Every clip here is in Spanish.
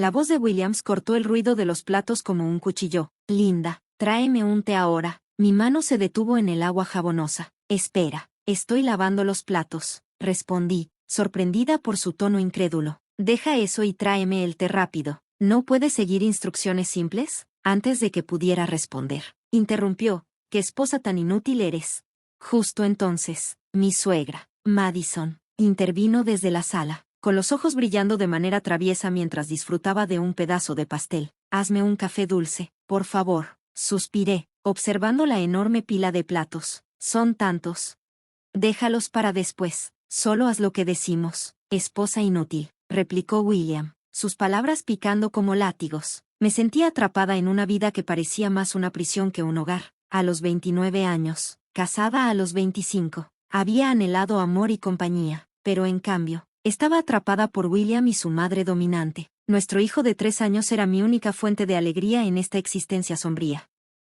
La voz de Williams cortó el ruido de los platos como un cuchillo. Linda, tráeme un té ahora. Mi mano se detuvo en el agua jabonosa. Espera, estoy lavando los platos, respondí, sorprendida por su tono incrédulo. Deja eso y tráeme el té rápido. ¿No puedes seguir instrucciones simples? Antes de que pudiera responder, interrumpió. ¿Qué esposa tan inútil eres? Justo entonces, mi suegra, Madison, intervino desde la sala, con los ojos brillando de manera traviesa mientras disfrutaba de un pedazo de pastel. Hazme un café dulce, por favor, suspiré, observando la enorme pila de platos. Son tantos. Déjalos para después, solo haz lo que decimos, esposa inútil, replicó William, sus palabras picando como látigos. Me sentía atrapada en una vida que parecía más una prisión que un hogar. A los 29 años, casada a los 25, había anhelado amor y compañía, pero en cambio, estaba atrapada por William y su madre dominante. Nuestro hijo de 3 años era mi única fuente de alegría en esta existencia sombría.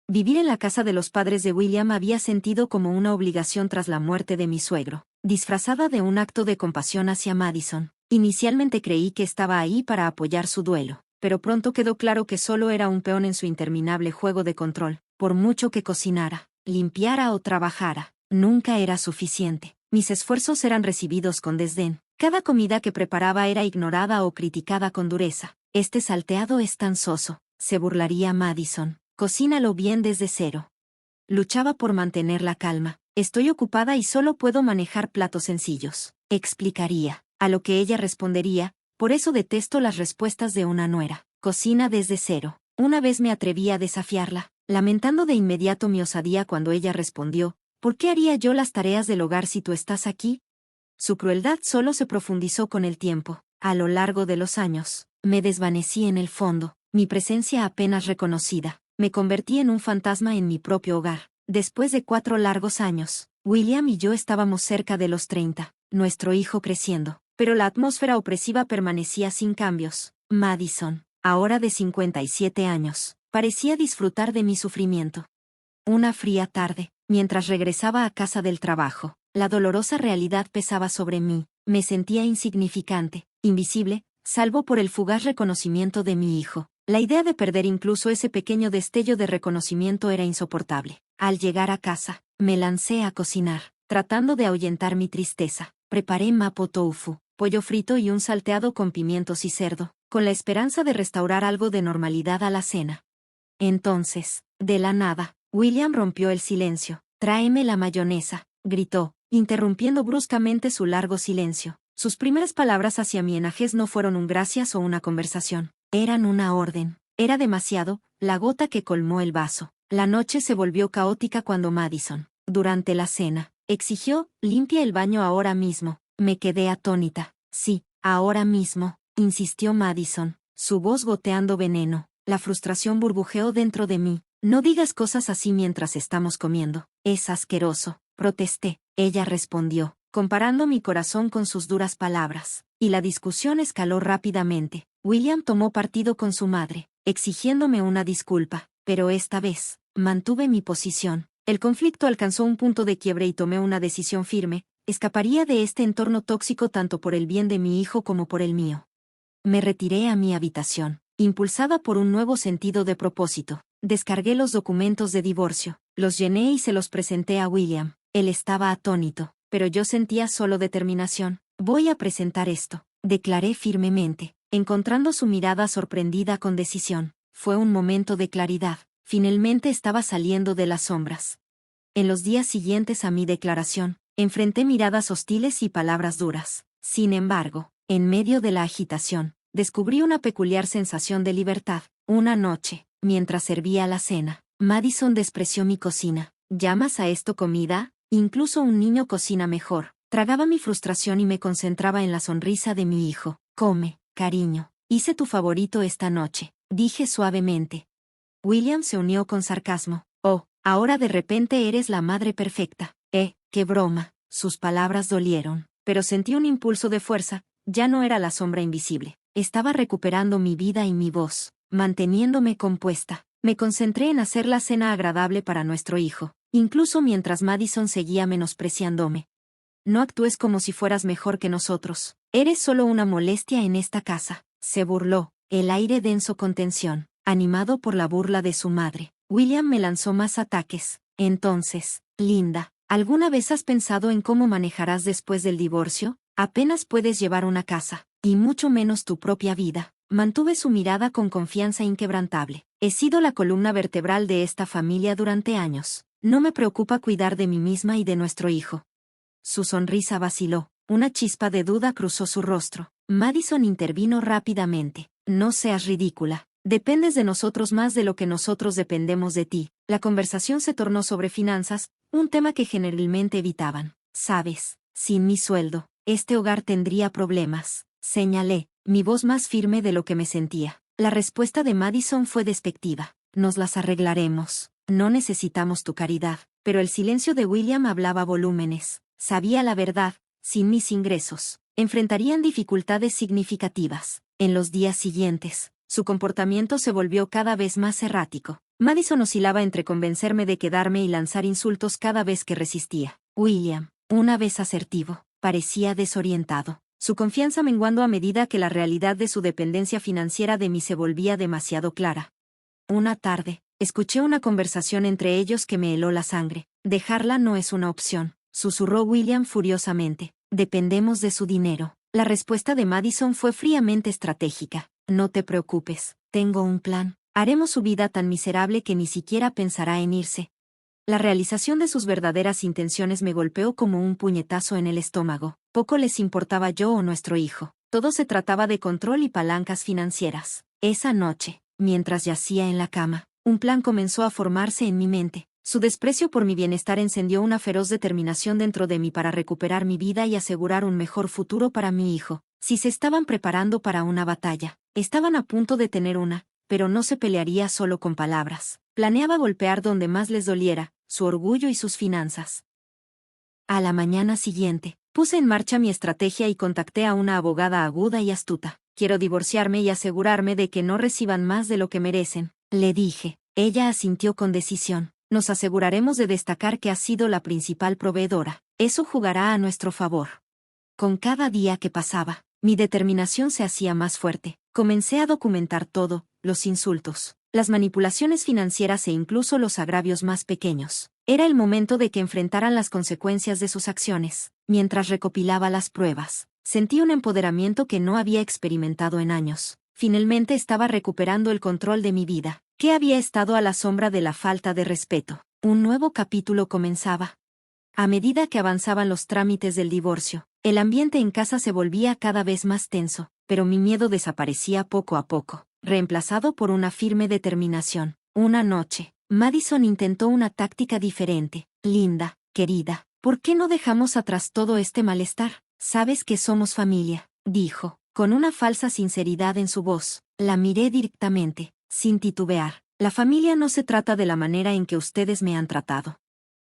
Vivir en la casa de los padres de William había sentido como una obligación tras la muerte de mi suegro, disfrazada de un acto de compasión hacia Madison. Inicialmente creí que estaba ahí para apoyar su duelo, pero pronto quedó claro que solo era un peón en su interminable juego de control. Por mucho que cocinara, limpiara o trabajara, nunca era suficiente. Mis esfuerzos eran recibidos con desdén. Cada comida que preparaba era ignorada o criticada con dureza. Este salteado es tan soso, se burlaría Madison. Cocínalo bien desde cero. Luchaba por mantener la calma. Estoy ocupada y solo puedo manejar platos sencillos, explicaría. A lo que ella respondería, por eso detesto las respuestas de una nuera. Cocina desde cero. Una vez me atreví a desafiarla, lamentando de inmediato mi osadía cuando ella respondió, ¿por qué haría yo las tareas del hogar si tú estás aquí? Su crueldad solo se profundizó con el tiempo. A lo largo de los años, me desvanecí en el fondo, mi presencia apenas reconocida. Me convertí en un fantasma en mi propio hogar. Después de 4 largos años, William y yo estábamos cerca de los 30, nuestro hijo creciendo, pero la atmósfera opresiva permanecía sin cambios. Madison, ahora de 57 años, parecía disfrutar de mi sufrimiento. Una fría tarde, mientras regresaba a casa del trabajo, la dolorosa realidad pesaba sobre mí. Me sentía insignificante, invisible, salvo por el fugaz reconocimiento de mi hijo. La idea de perder incluso ese pequeño destello de reconocimiento era insoportable. Al llegar a casa, me lancé a cocinar, tratando de ahuyentar mi tristeza. Preparé mapo tofu, pollo frito y un salteado con pimientos y cerdo, con la esperanza de restaurar algo de normalidad a la cena. Entonces, de la nada, William rompió el silencio. «Tráeme la mayonesa», gritó, interrumpiendo bruscamente su largo silencio. Sus primeras palabras hacia mi enajez no fueron un gracias o una conversación. Eran una orden. Era demasiado, la gota que colmó el vaso. La noche se volvió caótica cuando Madison, durante la cena, exigió, «Limpia el baño ahora mismo». Me quedé atónita. «Sí, ahora mismo», insistió Madison, su voz goteando veneno. La frustración burbujeó dentro de mí. «No digas cosas así mientras estamos comiendo. Es asqueroso», protesté. Ella respondió, comparando mi corazón con sus duras palabras. Y la discusión escaló rápidamente. William tomó partido con su madre, exigiéndome una disculpa, pero esta vez, mantuve mi posición. El conflicto alcanzó un punto de quiebre y tomé una decisión firme: escaparía de este entorno tóxico tanto por el bien de mi hijo como por el mío. Me retiré a mi habitación, impulsada por un nuevo sentido de propósito. Descargué los documentos de divorcio, los llené y se los presenté a William. Él estaba atónito, pero yo sentía solo determinación. «Voy a presentar esto», declaré firmemente, encontrando su mirada sorprendida con decisión. Fue un momento de claridad. Finalmente estaba saliendo de las sombras. En los días siguientes a mi declaración, enfrenté miradas hostiles y palabras duras. Sin embargo, en medio de la agitación, descubrí una peculiar sensación de libertad. Una noche, mientras servía la cena, Madison despreció mi cocina. «¿Llamas a esto comida? Incluso un niño cocina mejor». Tragaba mi frustración y me concentraba en la sonrisa de mi hijo. «Come, cariño. Hice tu favorito esta noche», dije suavemente. William se unió con sarcasmo. «Oh, ahora de repente eres la madre perfecta». «Qué broma». Sus palabras dolieron, pero sentí un impulso de fuerza. Ya no era la sombra invisible. Estaba recuperando mi vida y mi voz, manteniéndome compuesta. Me concentré en hacer la cena agradable para nuestro hijo, incluso mientras Madison seguía menospreciándome. «No actúes como si fueras mejor que nosotros. Eres solo una molestia en esta casa», se burló. el aire denso con tensión, animado por la burla de su madre. William me lanzó más ataques. Entonces, Linda, ¿alguna vez has pensado en cómo manejarás después del divorcio? Apenas puedes llevar una casa, y mucho menos tu propia vida. Mantuve su mirada con confianza inquebrantable. He sido la columna vertebral de esta familia durante años. No me preocupa cuidar de mí misma y de nuestro hijo. Su sonrisa vaciló. Una chispa de duda cruzó su rostro. Madison intervino rápidamente. No seas ridícula. Dependes de nosotros más de lo que nosotros dependemos de ti. La conversación se tornó sobre finanzas, un tema que generalmente evitaban. Sabes, sin mi sueldo, este hogar tendría problemas, señalé, mi voz más firme de lo que me sentía. La respuesta de Madison fue despectiva. Nos las arreglaremos. No necesitamos tu caridad. Pero el silencio de William hablaba volúmenes. Sabía la verdad. Sin mis ingresos, enfrentarían dificultades significativas. En los días siguientes, su comportamiento se volvió cada vez más errático. Madison oscilaba entre convencerme de quedarme y lanzar insultos cada vez que resistía. William, una vez asertivo, parecía desorientado, su confianza menguando a medida que la realidad de su dependencia financiera de mí se volvía demasiado clara. Una tarde, escuché una conversación entre ellos que me heló la sangre. Dejarla no es una opción, susurró William furiosamente. Dependemos de su dinero. La respuesta de Madison fue fríamente estratégica. No te preocupes, tengo un plan. Haremos su vida tan miserable que ni siquiera pensará en irse. La realización de sus verdaderas intenciones me golpeó como un puñetazo en el estómago. Poco les importaba yo o nuestro hijo. Todo se trataba de control y palancas financieras. Esa noche, mientras yacía en la cama, un plan comenzó a formarse en mi mente. Su desprecio por mi bienestar encendió una feroz determinación dentro de mí para recuperar mi vida y asegurar un mejor futuro para mi hijo. Si se estaban preparando para una batalla, estaban a punto de tener una, pero no se pelearía solo con palabras. Planeaba golpear donde más les doliera, su orgullo y sus finanzas. A la mañana siguiente, puse en marcha mi estrategia y contacté a una abogada aguda y astuta. Quiero divorciarme y asegurarme de que no reciban más de lo que merecen, le dije. Ella asintió con decisión. Nos aseguraremos de destacar que has sido la principal proveedora. Eso jugará a nuestro favor. Con cada día que pasaba, mi determinación se hacía más fuerte. Comencé a documentar todo, los insultos, las manipulaciones financieras e incluso los agravios más pequeños. Era el momento de que enfrentaran las consecuencias de sus acciones. Mientras recopilaba las pruebas, sentí un empoderamiento que no había experimentado en años. Finalmente estaba recuperando el control de mi vida, que había estado a la sombra de la falta de respeto. Un nuevo capítulo comenzaba. A medida que avanzaban los trámites del divorcio, el ambiente en casa se volvía cada vez más tenso, pero mi miedo desaparecía poco a poco, reemplazado por una firme determinación. Una noche, Madison intentó una táctica diferente. Linda, querida, ¿por qué no dejamos atrás todo este malestar? Sabes que somos familia, dijo, con una falsa sinceridad en su voz. La miré directamente, sin titubear. La familia no se trata de la manera en que ustedes me han tratado.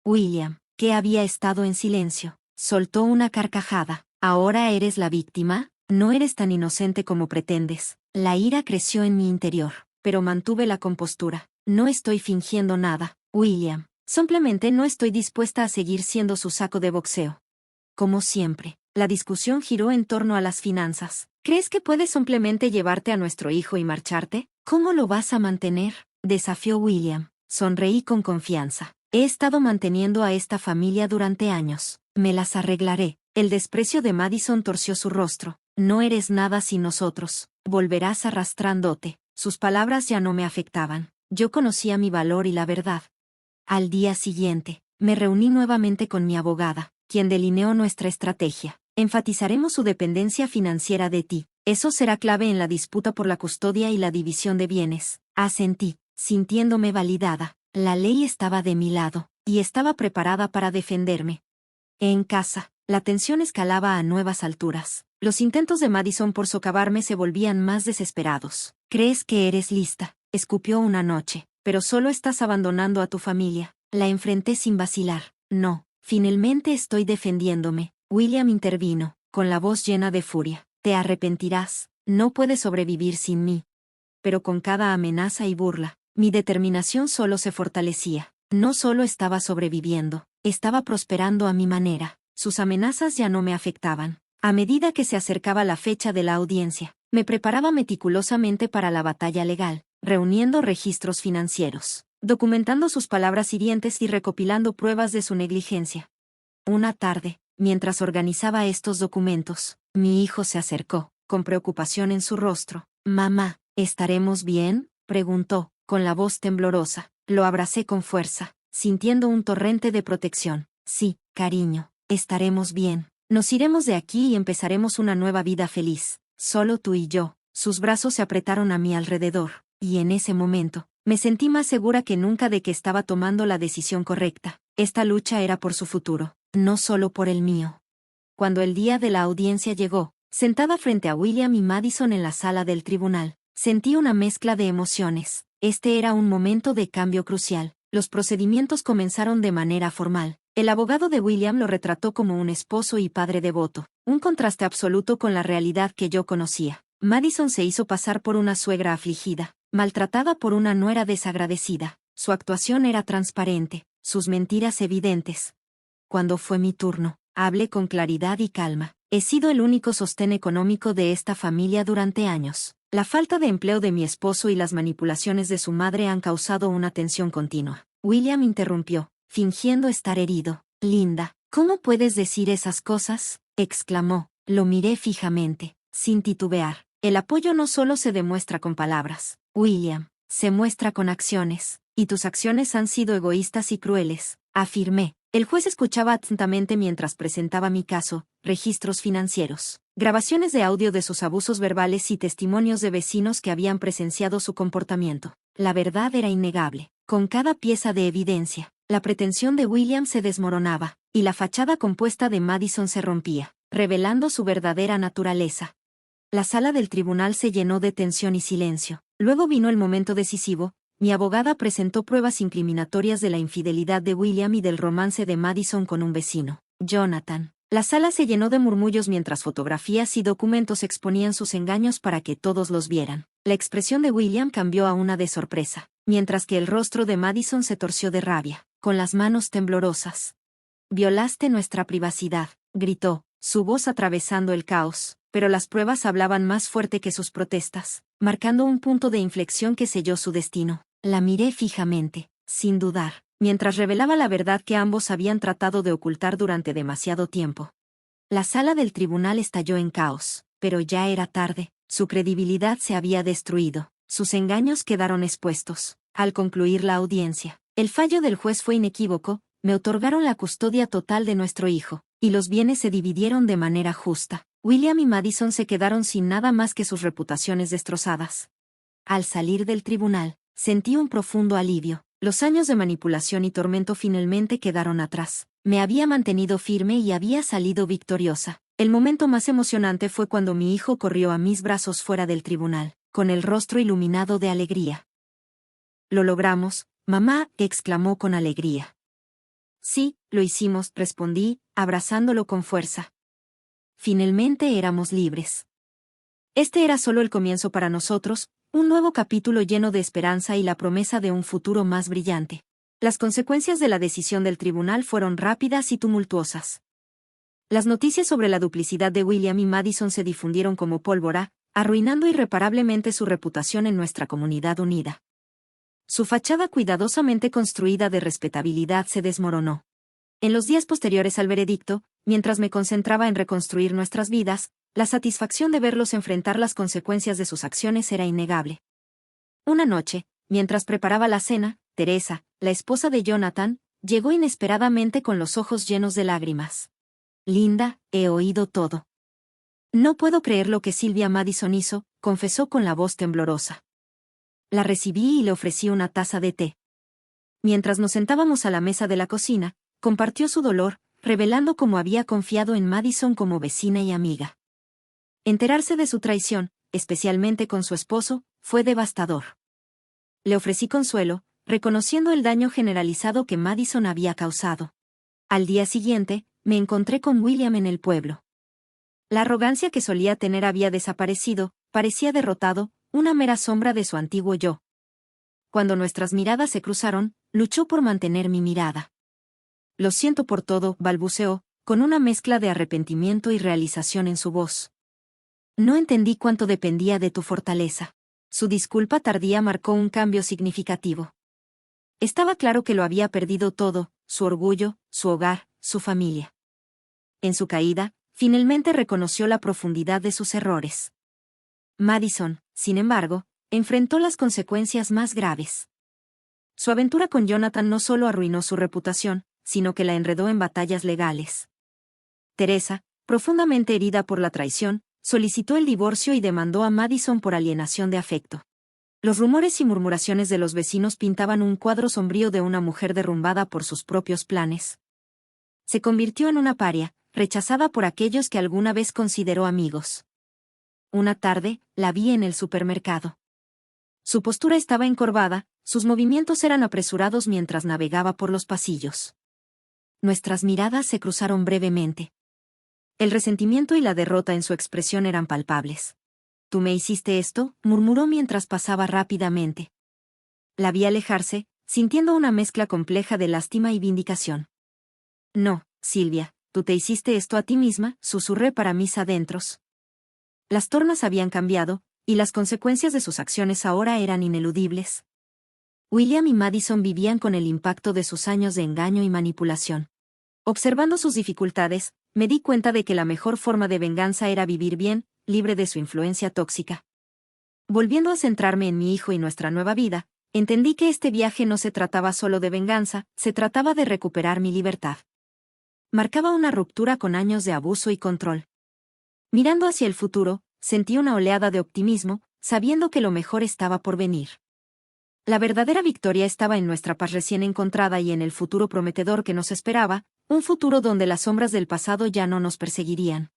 William, que había estado en silencio, soltó una carcajada. ¿Ahora eres la víctima? No eres tan inocente como pretendes. La ira creció en mi interior, pero mantuve la compostura. No estoy fingiendo nada, William. Simplemente no estoy dispuesta a seguir siendo su saco de boxeo. Como siempre, la discusión giró en torno a las finanzas. ¿Crees que puedes simplemente llevarte a nuestro hijo y marcharte? ¿Cómo lo vas a mantener? Desafió William. Sonreí con confianza. He estado manteniendo a esta familia durante años. Me las arreglaré. El desprecio de Madison torció su rostro. No eres nada sin nosotros. Volverás arrastrándote. Sus palabras ya no me afectaban. Yo conocía mi valor y la verdad. Al día siguiente, me reuní nuevamente con mi abogada, quien delineó nuestra estrategia. Enfatizaremos su dependencia financiera de ti. Eso será clave en la disputa por la custodia y la división de bienes. Asentí, sintiéndome validada. La ley estaba de mi lado, y estaba preparada para defenderme. En casa, la tensión escalaba a nuevas alturas. Los intentos de Madison por socavarme se volvían más desesperados. ¿Crees que eres lista?, escupió una noche, pero solo estás abandonando a tu familia. La enfrenté sin vacilar. No, finalmente estoy defendiéndome. William intervino, con la voz llena de furia. Te arrepentirás, no puedes sobrevivir sin mí. Pero con cada amenaza y burla, mi determinación solo se fortalecía. No solo estaba sobreviviendo, estaba prosperando a mi manera. Sus amenazas ya no me afectaban. A medida que se acercaba la fecha de la audiencia, me preparaba meticulosamente para la batalla legal, reuniendo registros financieros, documentando sus palabras hirientes y recopilando pruebas de su negligencia. Una tarde, mientras organizaba estos documentos, mi hijo se acercó, con preocupación en su rostro. «Mamá, ¿estaremos bien?», preguntó, con la voz temblorosa. Lo abracé con fuerza, sintiendo un torrente de protección. «Sí, cariño, estaremos bien. Nos iremos de aquí y empezaremos una nueva vida feliz, solo tú y yo». Sus brazos se apretaron a mi alrededor, y en ese momento, me sentí más segura que nunca de que estaba tomando la decisión correcta. Esta lucha era por su futuro, no solo por el mío. Cuando el día de la audiencia llegó, sentada frente a William y Madison en la sala del tribunal, sentí una mezcla de emociones. Este era un momento de cambio crucial. Los procedimientos comenzaron de manera formal. El abogado de William lo retrató como un esposo y padre devoto, un contraste absoluto con la realidad que yo conocía. Madison se hizo pasar por una suegra afligida, maltratada por una nuera desagradecida. Su actuación era transparente, sus mentiras evidentes. Cuando fue mi turno, hablé con claridad y calma. He sido el único sostén económico de esta familia durante años. La falta de empleo de mi esposo y las manipulaciones de su madre han causado una tensión continua. William interrumpió, fingiendo estar herido. «Linda, ¿cómo puedes decir esas cosas?», exclamó. Lo miré fijamente, sin titubear. El apoyo no solo se demuestra con palabras, William, se muestra con acciones, y tus acciones han sido egoístas y crueles, afirmé. El juez escuchaba atentamente mientras presentaba mi caso, registros financieros, grabaciones de audio de sus abusos verbales y testimonios de vecinos que habían presenciado su comportamiento. La verdad era innegable. Con cada pieza de evidencia, la pretensión de William se desmoronaba, y la fachada compuesta de Madison se rompía, revelando su verdadera naturaleza. La sala del tribunal se llenó de tensión y silencio. Luego vino el momento decisivo. Mi abogada presentó pruebas incriminatorias de la infidelidad de William y del romance de Madison con un vecino, Jonathan. La sala se llenó de murmullos mientras fotografías y documentos exponían sus engaños para que todos los vieran. La expresión de William cambió a una de sorpresa, mientras que el rostro de Madison se torció de rabia, con las manos temblorosas. «Violaste nuestra privacidad», gritó, su voz atravesando el caos, pero las pruebas hablaban más fuerte que sus protestas, marcando un punto de inflexión que selló su destino. La miré fijamente, sin dudar, mientras revelaba la verdad que ambos habían tratado de ocultar durante demasiado tiempo. La sala del tribunal estalló en caos, pero ya era tarde. Su credibilidad se había destruido, sus engaños quedaron expuestos. Al concluir la audiencia, el fallo del juez fue inequívoco. Me otorgaron la custodia total de nuestro hijo, y los bienes se dividieron de manera justa. William y Madison se quedaron sin nada más que sus reputaciones destrozadas. Al salir del tribunal, sentí un profundo alivio. Los años de manipulación y tormento finalmente quedaron atrás. Me había mantenido firme y había salido victoriosa. El momento más emocionante fue cuando mi hijo corrió a mis brazos fuera del tribunal, con el rostro iluminado de alegría. «Lo logramos, mamá», exclamó con alegría. «Sí, lo hicimos», respondí, abrazándolo con fuerza. Finalmente éramos libres. Este era solo el comienzo para nosotros, un nuevo capítulo lleno de esperanza y la promesa de un futuro más brillante. Las consecuencias de la decisión del tribunal fueron rápidas y tumultuosas. Las noticias sobre la duplicidad de William y Madison se difundieron como pólvora, arruinando irreparablemente su reputación en nuestra comunidad unida. Su fachada cuidadosamente construida de respetabilidad se desmoronó. En los días posteriores al veredicto, mientras me concentraba en reconstruir nuestras vidas, la satisfacción de verlos enfrentar las consecuencias de sus acciones era innegable. Una noche, mientras preparaba la cena, Teresa, la esposa de Jonathan, llegó inesperadamente con los ojos llenos de lágrimas. «Linda, he oído todo. No puedo creer lo que Sylvia Madison hizo», confesó con la voz temblorosa. La recibí y le ofrecí una taza de té. Mientras nos sentábamos a la mesa de la cocina, compartió su dolor, revelando cómo había confiado en Madison como vecina y amiga. Enterarse de su traición, especialmente con su esposo, fue devastador. Le ofrecí consuelo, reconociendo el daño generalizado que Madison había causado. Al día siguiente, me encontré con William en el pueblo. La arrogancia que solía tener había desaparecido, parecía derrotado, una mera sombra de su antiguo yo. Cuando nuestras miradas se cruzaron, luchó por mantener mi mirada. «Lo siento por todo», balbuceó, con una mezcla de arrepentimiento y realización en su voz. No entendí cuánto dependía de tu fortaleza. Su disculpa tardía marcó un cambio significativo. Estaba claro que lo había perdido todo, su orgullo, su hogar, su familia. En su caída, finalmente reconoció la profundidad de sus errores. Madison, sin embargo, enfrentó las consecuencias más graves. Su aventura con Jonathan no solo arruinó su reputación, sino que la enredó en batallas legales. Teresa, profundamente herida por la traición, solicitó el divorcio y demandó a Madison por alienación de afecto. Los rumores y murmuraciones de los vecinos pintaban un cuadro sombrío de una mujer derrumbada por sus propios planes. Se convirtió en una paria, rechazada por aquellos que alguna vez consideró amigos. Una tarde, la vi en el supermercado. Su postura estaba encorvada, sus movimientos eran apresurados mientras navegaba por los pasillos. Nuestras miradas se cruzaron brevemente. El resentimiento y la derrota en su expresión eran palpables. «¿Tú me hiciste esto?», murmuró mientras pasaba rápidamente. La vi alejarse, sintiendo una mezcla compleja de lástima y vindicación. «No, Silvia, tú te hiciste esto a ti misma», susurré para mis adentros. Las tornas habían cambiado, y las consecuencias de sus acciones ahora eran ineludibles. William y Madison vivían con el impacto de sus años de engaño y manipulación. Observando sus dificultades, me di cuenta de que la mejor forma de venganza era vivir bien, libre de su influencia tóxica. Volviendo a centrarme en mi hijo y nuestra nueva vida, entendí que este viaje no se trataba solo de venganza, se trataba de recuperar mi libertad. Marcaba una ruptura con años de abuso y control. Mirando hacia el futuro, sentí una oleada de optimismo, sabiendo que lo mejor estaba por venir. La verdadera victoria estaba en nuestra paz recién encontrada y en el futuro prometedor que nos esperaba, un futuro donde las sombras del pasado ya no nos perseguirían.